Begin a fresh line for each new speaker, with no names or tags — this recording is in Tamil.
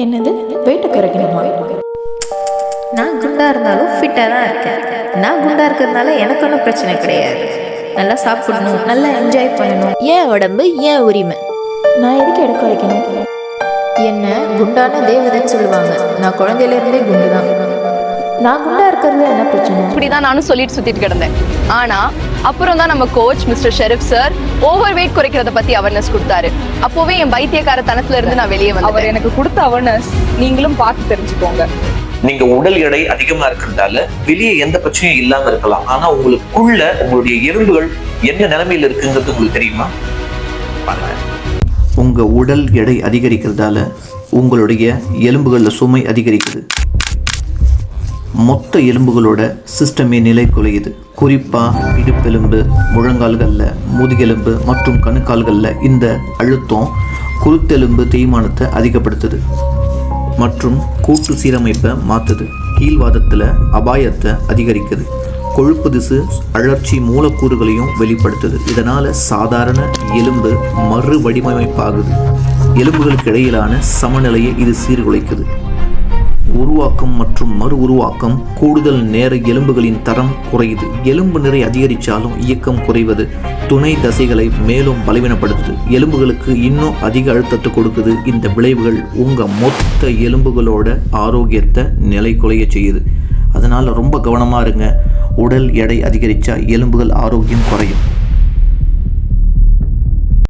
என்னது வெயிட்டு குறைக்கணுமா? நான் குண்டாக இருந்தாலும் ஃபிட்டாக தான் இருக்கேன். நான் குண்டாக இருக்கிறதுனால எனக்கு ஒன்றும் பிரச்சனை கிடையாது. நல்லா சாப்பிடணும், நல்லா என்ஜாய் பண்ணணும். ஏன் உடம்பு ஏன் உரிமை. நான் எதுக்கு எடை குறைக்கணும்? என்ன குண்டான தேவதைன்னு சொல்லுவாங்க. நான் குழந்தையிலேருந்தே குண்டு தான். நான் குண்டாக இருக்கிறதுல என்ன பிரச்சனை?
இப்படிதான் நானும் சொல்லிட்டு சுத்திட்டு கிடந்தேன். ஆனா அப்புறம் தான் நம்ம coach mister Sharif sir overweight குறைக்கிறத பத்தி அவேர்னஸ் கொடுத்தாரு. அப்போவே என் பைத்தியக்கார தனத்துல இருந்து நான் வெளியே வந்தேன்.
அவர் எனக்கு கொடுத்த அவேர்னஸ் நீங்களும் பார்த்து தெரிஞ்சுக்கோங்க.
நீங்க உடல் எடை அதிகமா இருக்கிறதால வெளியே எந்த பிரச்சனையும் இல்லாம இருக்கலாம். ஆனா உங்களுக்குள்ள உங்களுடைய எலும்புகள் என்ன நிலைமையில இருக்குங்கிறது உங்களுக்கு தெரியுமா? பாருங்க,
உங்க உடல் எடை அதிகரிக்கிறதால உங்களுடைய எலும்புகள்ல சுமை அதிகரிக்குது. மொத்த எலும்புகளோட சிஸ்டமே நிலை குலையுது. குறிப்பாக இடுப்பெலும்பு, முழங்கால்களில், முதுகெலும்பு மற்றும் கணுக்கால்களில் இந்த அழுத்தம் குருத்தெலும்பு தேய்மானத்தை அதிகப்படுத்துது மற்றும் கூட்டு சீரமைப்பை மாற்றுது. கீழ்வாதத்தில் அபாயத்தை அதிகரிக்குது. கொழுப்பு திசு அழற்சி மூலக்கூறுகளையும் வெளிப்படுத்துது. இதனால் சாதாரண எலும்பு மறு வடிவமைப்பாகுது. எலும்புகளுக்கு இடையிலான சமநிலையை இது சீர்குலைக்குது. உருவாக்கம் மற்றும் மறு உருவாக்கம் கூடுதல் நேர எலும்புகளின் தரம் குறையுது. எலும்பு நிறை அதிகரித்தாலும் இயக்கம் குறைவது துணை தசைகளை மேலும் பலவீனப்படுத்துது. எலும்புகளுக்கு இன்னும் அதிக அழுத்தத்தை கொடுக்குது. இந்த விளைவுகள் உங்கள் மொத்த எலும்புகளோட ஆரோக்கியத்தை நிலை குலைய செய்யுது. அதனால் ரொம்ப கவனமாக இருங்க. உடல் எடை அதிகரித்தா எலும்புகள் ஆரோக்கியம் குறையும்.